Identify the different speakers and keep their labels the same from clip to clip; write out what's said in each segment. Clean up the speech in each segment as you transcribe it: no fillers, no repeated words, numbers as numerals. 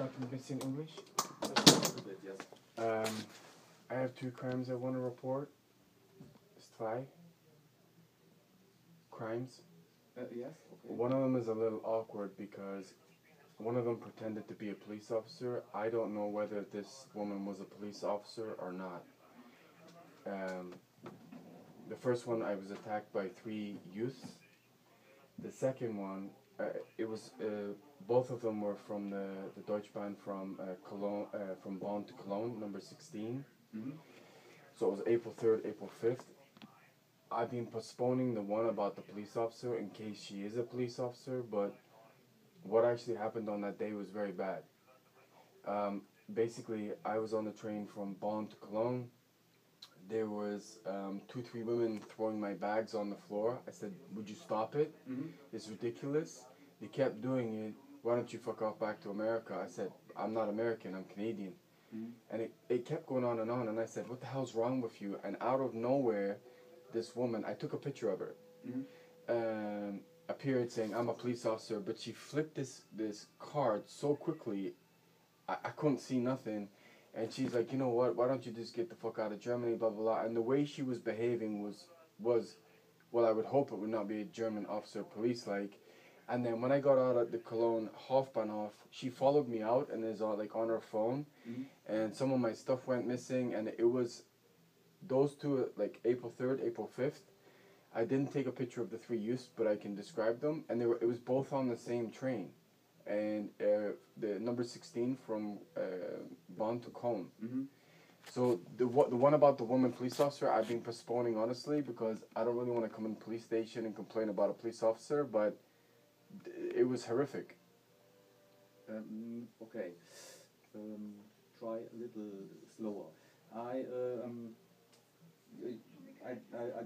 Speaker 1: talk a bit in English?
Speaker 2: Just a little bit, yes.
Speaker 1: I have two crimes I want to report. It's zwei crimes.
Speaker 2: Yes, okay.
Speaker 1: One of them is a little awkward because one of them pretended to be a police officer. I don't know whether this woman was a police officer or not. The first one, I was attacked by 3 youths. The second one, both of them were from the Deutschbahn from Cologne, from Bonn to Cologne, number 16.
Speaker 2: Mm-hmm.
Speaker 1: So it was April 3rd, April 5th. I've been postponing the one about the police officer in case she is a police officer, but what actually happened on that day was very bad. Basically, I was on the train from Bonn to Cologne. There was 2-3 women throwing my bags on the floor. I said, would you stop it?
Speaker 2: Mm-hmm.
Speaker 1: It's ridiculous. They kept doing it. Why don't you fuck off back to America? I said, I'm not American, I'm Canadian.
Speaker 2: Mm-hmm.
Speaker 1: And it kept going on, and I said, what the hell's wrong with you? And out of nowhere, this woman, I took a picture of her,
Speaker 2: Mm-hmm.
Speaker 1: Appeared saying, I'm a police officer, but she flipped this card so quickly, I couldn't see nothing. And she's like, you know what, why don't you just get the fuck out of Germany, blah, blah, blah. And the way she was behaving was well, I would hope it would not be a German officer police-like. And then when I got out at the Cologne Hauptbahnhof, she followed me out and is like on her phone.
Speaker 2: Mm-hmm.
Speaker 1: And some of my stuff went missing, and it was those two, like April 3rd, April 5th. I didn't take a picture of the 3 youths, but I can describe them. And it was both on the same train. And the number 16 from Bonn to Cologne.
Speaker 2: Mm-hmm.
Speaker 1: So the one about the woman police officer, I've been postponing, honestly, because I don't really want to come in the police station and complain about a police officer, but it was horrific.
Speaker 2: Okay. Try a little slower. I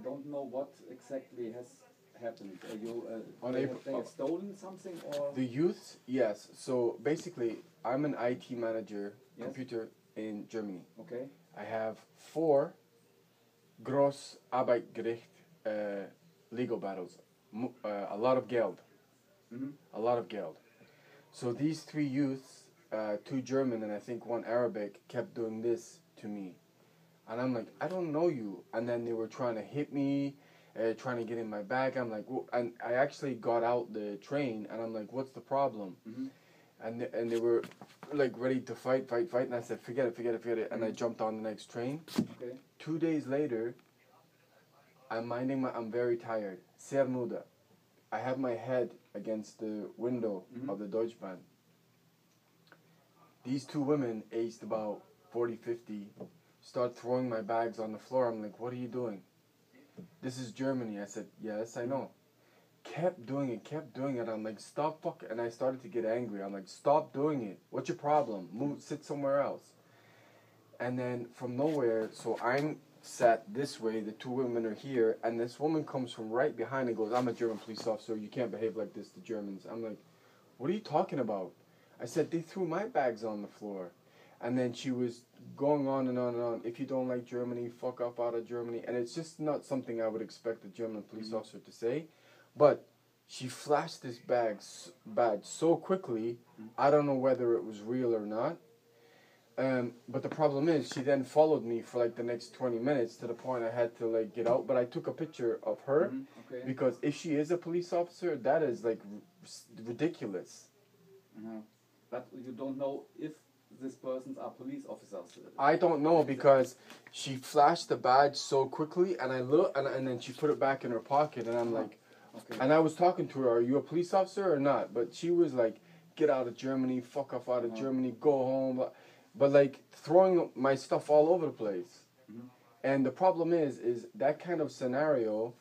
Speaker 2: don't know what exactly has happened. They have stolen something, or
Speaker 1: The youths, yes. So basically, I'm an IT manager,
Speaker 2: Yes.
Speaker 1: computer in Germany.
Speaker 2: okay.
Speaker 1: I have 4 Grossarbeitsgericht legal battles. A lot of Geld.
Speaker 2: Mm-hmm.
Speaker 1: A lot of Geld. So these 3 youths, 2 German and I think 1 Arabic, kept doing this to me. And I'm like, I don't know you. And then they were trying to hit me, trying to get in my bag. I'm like, and I actually got out the train and I'm like, what's the problem?
Speaker 2: Mm-hmm.
Speaker 1: And they were like ready to fight. And I said, forget it. And I jumped on the next train.
Speaker 2: Okay.
Speaker 1: 2 days later, I'm very tired. Sehr müde. I have my head against the window of the Deutschbahn. These 2 women, aged about 40, 50, start throwing my bags on the floor. I'm like, what are you doing? This is Germany. I said, yes, I know. Kept doing it. I'm like, stop fucking. And I started to get angry. I'm like, stop doing it. What's your problem? Move, sit somewhere else. And then from nowhere, so I'm sat this way, the 2 women are here, and this woman comes from right behind and goes, I'm a German police officer, you can't behave like this to Germans. I'm like, what are you talking about? I said, they threw my bags on the floor. And then she was going on and on and on. If you don't like Germany, fuck off out of Germany. And it's just not something I would expect a German police officer to say. But she flashed this badge so quickly, I don't know whether it was real or not. But the problem is, she then followed me for like the next 20 minutes to the point I had to like get out. But I took a picture of her
Speaker 2: Okay.
Speaker 1: because if she is a police officer, that is like ridiculous.
Speaker 2: But you don't know if these persons are police officers.
Speaker 1: I don't know because she flashed the badge so quickly, and I look, and then she put it back in her pocket, and I'm like,
Speaker 2: Okay.
Speaker 1: and I was talking to her, are you a police officer or not? But she was like, get out of Germany, fuck off out of Germany, go home. But like throwing my stuff all over the place. And the problem is that kind of scenario,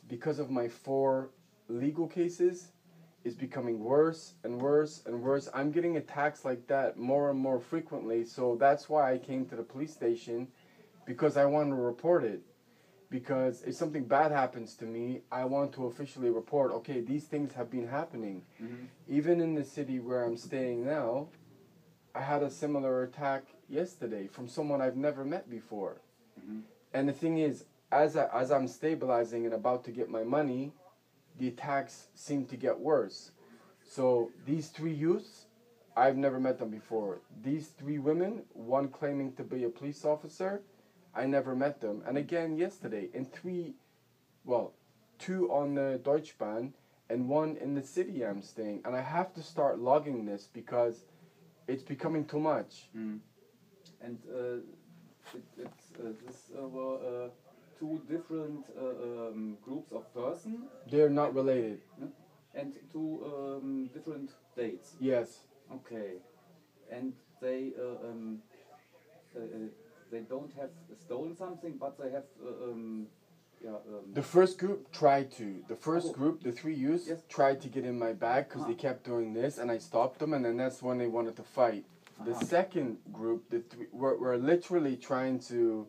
Speaker 1: because of my 4 legal cases, is becoming worse and worse and worse. I'm getting attacks like that more and more frequently, so that's why I came to the police station, because I want to report it. Because if something bad happens to me, I want to officially report, okay, these things have been happening. Even in the city where I'm staying now, I had a similar attack yesterday from someone I've never met before. And the thing is, as I'm stabilizing and about to get my money, the attacks seem to get worse. So these 3 youths, I've never met them before. These three women, one claiming to be a police officer, I never met them. And again, yesterday, two on the Deutschbahn and one in the city I'm staying. And I have to start logging this because it's becoming too much.
Speaker 2: Mm. And this were two different groups of person.
Speaker 1: They're not related.
Speaker 2: And two different dates.
Speaker 1: Yes.
Speaker 2: Okay. And they don't have stolen something, but they have
Speaker 1: the first group tried to. The first group, the three youths,
Speaker 2: yes,
Speaker 1: tried to get in my bag because they kept doing this, and I stopped them, and then that's when they wanted to fight. The second group, the three, were literally trying to.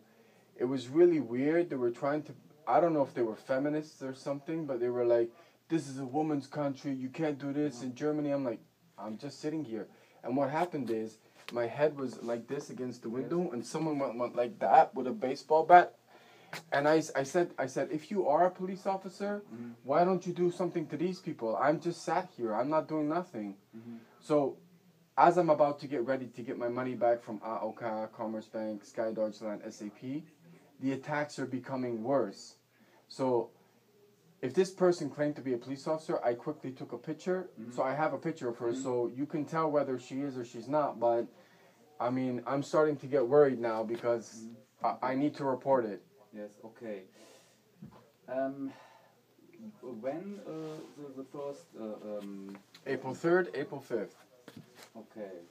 Speaker 1: It was really weird. They were trying to. I don't know if they were feminists or something, but they were like, "This is a woman's country. You can't do this in Germany." I'm like, I'm just sitting here, and what happened is my head was like this against the window, and someone went like that with a baseball bat. And I said, if you are a police officer, why don't you do something to these people? I'm just sat here. I'm not doing nothing. So, as I'm about to get ready to get my money back from AOK, Commerzbank, Sky Deutschland, SAP, the attacks are becoming worse. So, if this person claimed to be a police officer, I quickly took a picture. So I have a picture of her, so you can tell whether she is or she's not. But, I mean, I'm starting to get worried now because I need to report it.
Speaker 2: Yes, okay. When the first...
Speaker 1: April 3rd, April 5th.
Speaker 2: Okay.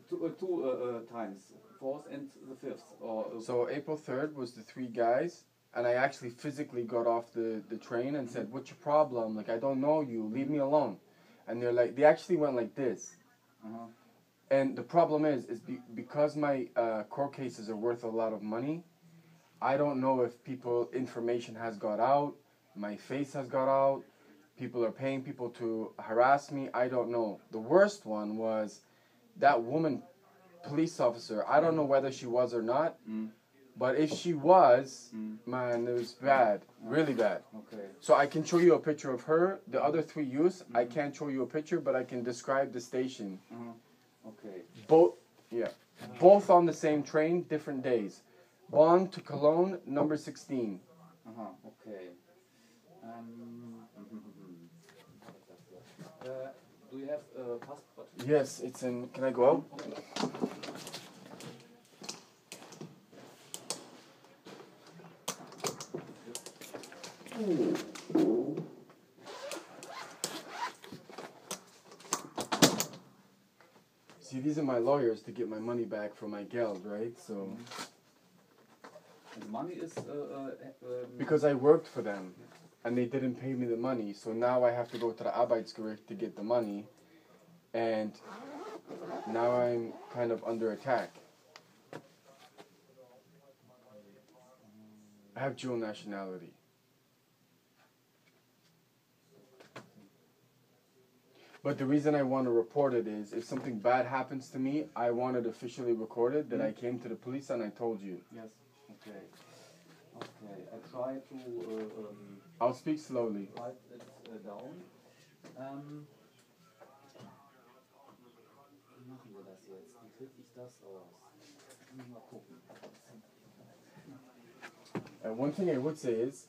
Speaker 2: Two times, 4th and the 5th.
Speaker 1: So April 3rd was the three guys, and I actually physically got off the train and said, "What's your problem? Like, I don't know you. Leave me alone." And they're like, they actually went like this. And the problem is because my court cases are worth a lot of money, I don't know if information has got out, my face has got out, people are paying people to harass me, I don't know. The worst one was that woman police officer. I don't know whether she was or not, but if she was, man, it was bad, really bad.
Speaker 2: Okay.
Speaker 1: So I can show you a picture of her. The other three youths, I can't show you a picture, but I can describe the station.
Speaker 2: Okay.
Speaker 1: Both on the same train, different days. Bonn to Cologne, number 16.
Speaker 2: Okay. Do you have a passport?
Speaker 1: Yes, it's in. Can I go out? See, these are my lawyers to get my money back from my geld, right? So.
Speaker 2: And the money is.
Speaker 1: Because I worked for them, and they didn't pay me the money, so now I have to go to the Arbeitsgericht to get the money, and now I'm kind of under attack. I have dual nationality. But the reason I want to report it is, if something bad happens to me, I want it officially recorded that I came to the police and I told you.
Speaker 2: Yes. Okay. Okay. I try to.
Speaker 1: I'll speak slowly.
Speaker 2: Write it down. Wie machen wir das jetzt? Wie kriege ich das raus? Mal gucken.
Speaker 1: And one thing I would say is,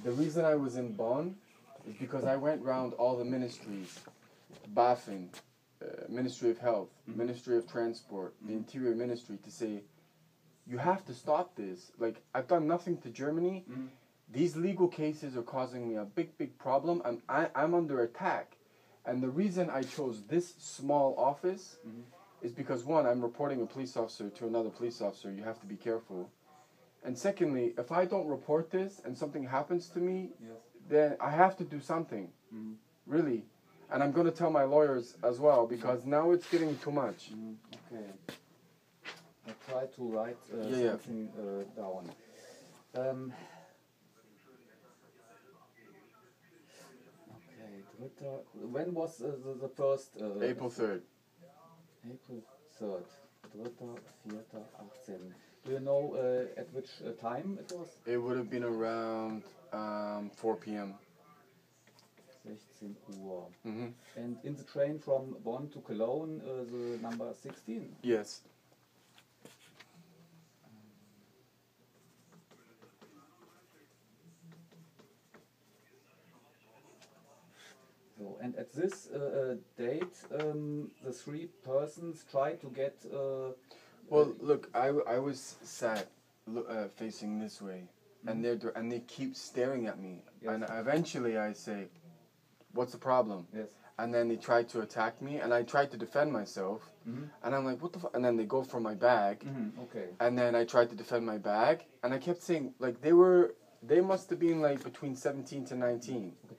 Speaker 1: the reason I was in Bonn is because I went round all the ministries, BaFin, Ministry of Health, Ministry of Transport, the Interior Ministry, to say, you have to stop this. Like, I've done nothing to Germany. These legal cases are causing me a big, big problem. I'm under attack. And the reason I chose this small office is because, one, I'm reporting a police officer to another police officer. You have to be careful. And secondly, if I don't report this and something happens to me, then I have to do something. Really. And I'm going to tell my lawyers as well, because now it's getting too much.
Speaker 2: Okay. I try to write something down. Okay, when was the first?
Speaker 1: April 3rd.
Speaker 2: April 3rd. 3., 4., 18. Do you know at which time it was?
Speaker 1: It would have been around 4 p.m.
Speaker 2: 16 Uhr.
Speaker 1: Mhm.
Speaker 2: And in the train from Bonn to Cologne, the number 16?
Speaker 1: Yes.
Speaker 2: So, and at this date, the three persons try to get.
Speaker 1: Well, look, I was sat facing this way, and they keep staring at me,
Speaker 2: Yes.
Speaker 1: and eventually I say, "What's the problem?"
Speaker 2: Yes.
Speaker 1: And then they try to attack me, and I try to defend myself, and I'm like, "What the?" And then they go for my bag,
Speaker 2: Okay.
Speaker 1: and then I tried to defend my bag, and I kept saying, like, they must have been like between 17 to 19.
Speaker 2: Okay.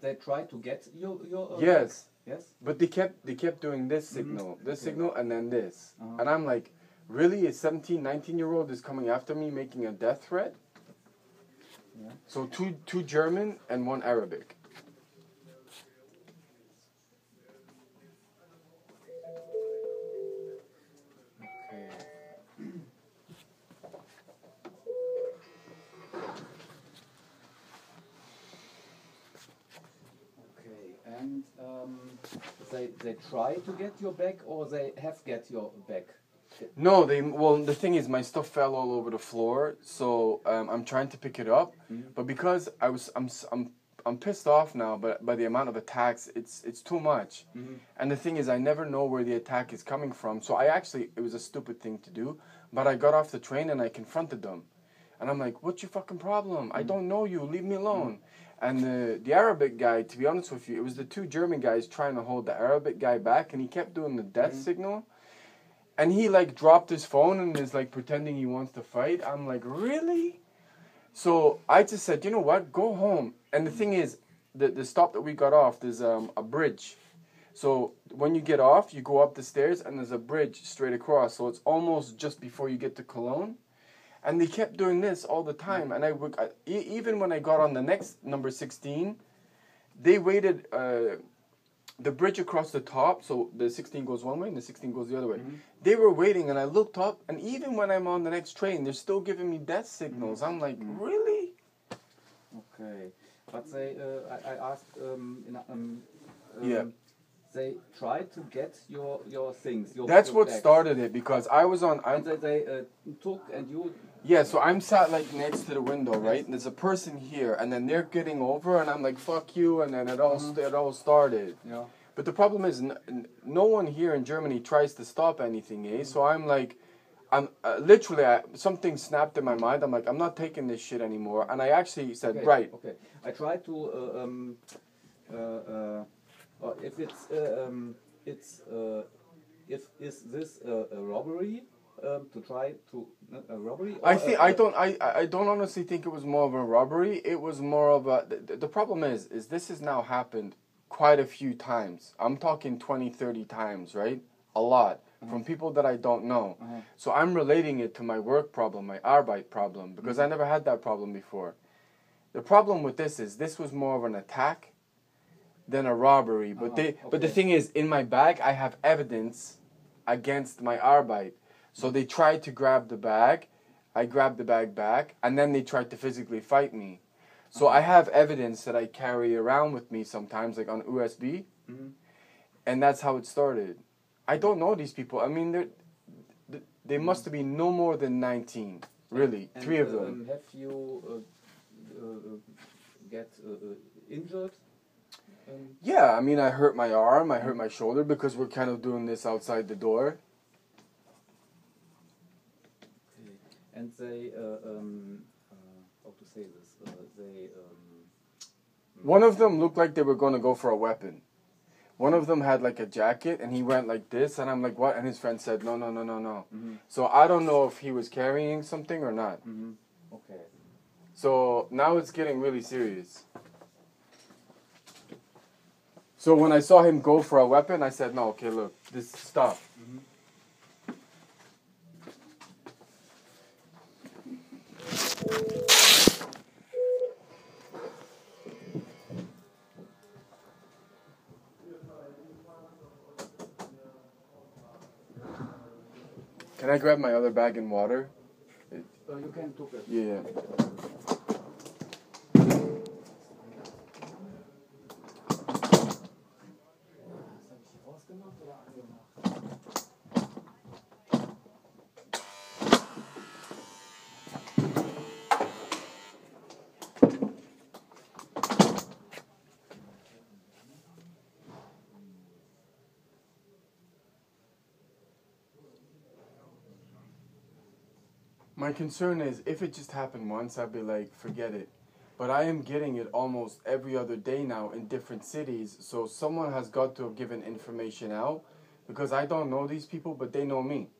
Speaker 2: They try to get your.
Speaker 1: Yes.
Speaker 2: Yes.
Speaker 1: But they kept doing this signal, this
Speaker 2: Okay.
Speaker 1: signal, and then this. And I'm like, really? A 17, 19-year-old is coming after me, making a death threat?
Speaker 2: Yeah.
Speaker 1: So two German and one Arabic.
Speaker 2: Okay. Okay. And they try to get your bag, or they have get your bag.
Speaker 1: No, the thing is, my stuff fell all over the floor, so I'm trying to pick it up, but because I'm pissed off now, but by the amount of attacks, it's too much. And the thing is, I never know where the attack is coming from, so it was a stupid thing to do, but I got off the train and I confronted them, and I'm like, "What's your fucking problem? I don't know you. Leave me alone." And the Arabic guy, to be honest with you, it was the two German guys trying to hold the Arabic guy back, and he kept doing the death signal. And he like dropped his phone and is like pretending he wants to fight. I'm like, really? So I just said, you know what? Go home. And the thing is, the stop that we got off, there's a bridge. So when you get off, you go up the stairs and there's a bridge straight across. So it's almost just before you get to Cologne. And they kept doing this all the time. And even when I got on the next number 16, they waited. The bridge across the top, so the 16 goes one way and the 16 goes the other way. They were waiting, and I looked up, and even when I'm on the next train, they're still giving me death signals. I'm like, really?
Speaker 2: Okay, but they, I asked,
Speaker 1: Yeah.
Speaker 2: they tried to get your things.
Speaker 1: That's
Speaker 2: your
Speaker 1: what
Speaker 2: bags.
Speaker 1: started it, because I was on.
Speaker 2: And they took, and you.
Speaker 1: Yeah, so I'm sat like next to the window, right? And there's a person here, and then they're getting over, and I'm like, "Fuck you!" And then it all started.
Speaker 2: Yeah.
Speaker 1: But the problem is, no one here in Germany tries to stop anything, eh? So I'm like, literally, something snapped in my mind. I'm like, I'm not taking this shit anymore. And I actually said,
Speaker 2: Okay,
Speaker 1: right.
Speaker 2: Okay. I tried to if is this a robbery? To try to a robbery? Or
Speaker 1: I don't honestly think it was more of a robbery. It was more of a. The problem is this has now happened quite a few times. I'm talking 20, 30 times, right? A lot. From people that I don't know. So I'm relating it to my work problem, my Arbeit problem, because I never had that problem before. The problem with this is this was more of an attack than a robbery. But but the thing is, in my bag, I have evidence against my Arbeit. So they tried to grab the bag, I grabbed the bag back, and then they tried to physically fight me. So I have evidence that I carry around with me sometimes, like on USB, and that's how it started. I don't know these people. I mean, they must have been no more than 19, really,
Speaker 2: and,
Speaker 1: three of them.
Speaker 2: Have you get injured?
Speaker 1: Yeah, I mean, I hurt my arm, I hurt my shoulder, because we're kind of doing this outside the door.
Speaker 2: And they, how to say this? They.
Speaker 1: One of them looked like they were going to go for a weapon. One of them had like a jacket, and he went like this, and I'm like, what? And his friend said, no, no, no, no, no. So I don't know if he was carrying something or not.
Speaker 2: Okay.
Speaker 1: So now it's getting really serious. So when I saw him go for a weapon, I said, no, okay, look, stop. Can I grab my other bag and water?
Speaker 2: You can take it.
Speaker 1: Yeah. My concern is if it just happened once, I'd be like, forget it. But I am getting it almost every other day now in different cities. So someone has got to have given information out because I don't know these people, but they know me.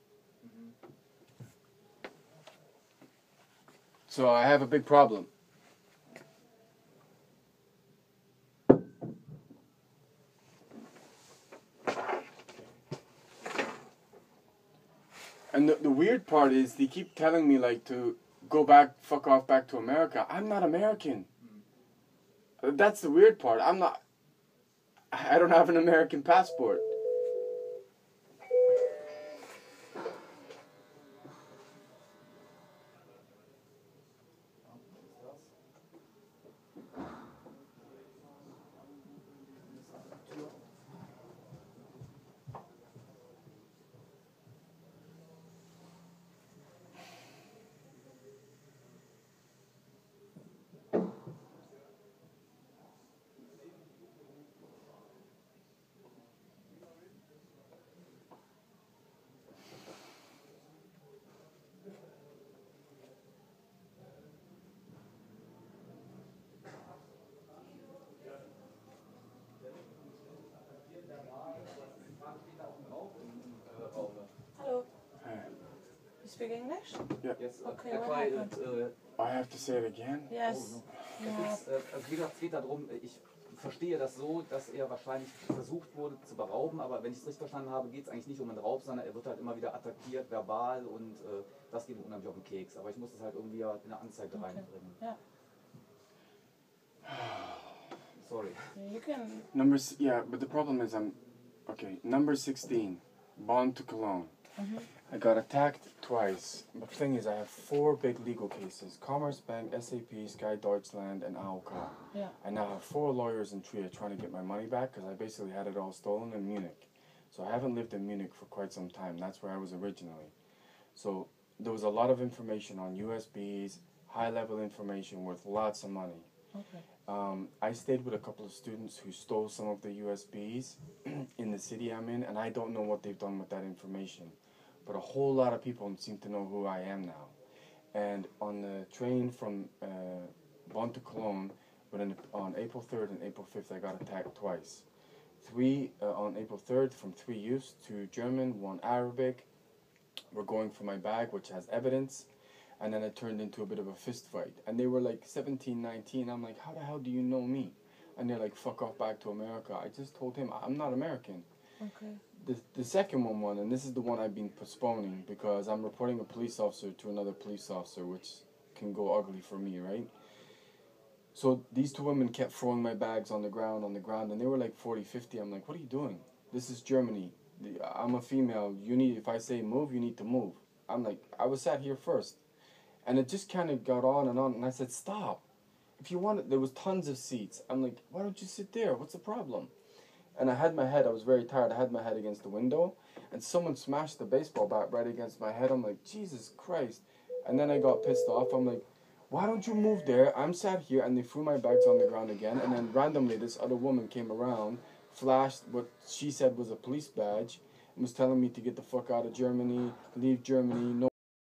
Speaker 1: So I have a big problem. And the weird part is they keep telling me like to go back, fuck off back to America. I'm not American. That's the weird part. I don't have an American passport.
Speaker 3: Hello. You speak English?
Speaker 1: Yeah.
Speaker 2: Yes.
Speaker 3: Okay, what happened?
Speaker 1: I have to say it again?
Speaker 3: Yes.
Speaker 2: Also wie gesagt, es geht darum, ich verstehe das so, dass er wahrscheinlich versucht wurde zu berauben, aber wenn ich es richtig verstanden habe, geht es eigentlich nicht um einen Raub, sondern er wird halt immer wieder attackiert, verbal und das geht ihm unheimlich auf den Keks. Aber ich muss das halt irgendwie in eine Anzeige reinbringen.
Speaker 3: Ja.
Speaker 2: Sorry.
Speaker 3: You can.
Speaker 1: Yeah, but the problem is number 16, Bond to Cologne. I got attacked twice. The thing is, I have 4 big legal cases: Commerzbank, SAP, Sky Deutschland, and AOK.
Speaker 3: Yeah.
Speaker 1: I now have 4 lawyers in Trier trying to get my money back because I basically had it all stolen in Munich. So I haven't lived in Munich for quite some time. That's where I was originally. So there was a lot of information on USBs, high-level information worth lots of money.
Speaker 3: Okay.
Speaker 1: I stayed with a couple of students who stole some of the USBs in the city I'm in, and I don't know what they've done with that information. But a whole lot of people seem to know who I am now. And on the train from Bonn to Cologne, on April 3rd and April 5th, I got attacked twice. 3 on April 3rd from 3 youths, 2 German, 1 Arabic. Were going for my bag, which has evidence. And then it turned into a bit of a fist fight. And they were like 17, 19. I'm like, how the hell do you know me? And they're like, fuck off back to America. I just told him, I'm not American.
Speaker 3: Okay.
Speaker 1: The second one, and this is the one I've been postponing because I'm reporting a police officer to another police officer, which can go ugly for me, right? So these 2 women kept throwing my bags on the ground, and they were like 40, 50. I'm like, what are you doing? This is Germany. I'm a female. If I say move, you need to move. I'm like, I was sat here first. And it just kind of got on, and I said, stop. If you want it, there was tons of seats. I'm like, why don't you sit there? What's the problem? And I was very tired, I had my head against the window, and someone smashed the baseball bat right against my head. I'm like, Jesus Christ. And then I got pissed off. I'm like, why don't you move there? I'm sat here, and they threw my bags on the ground again, and then randomly this other woman came around, flashed what she said was a police badge, and was telling me to get the fuck out of Germany, leave Germany, no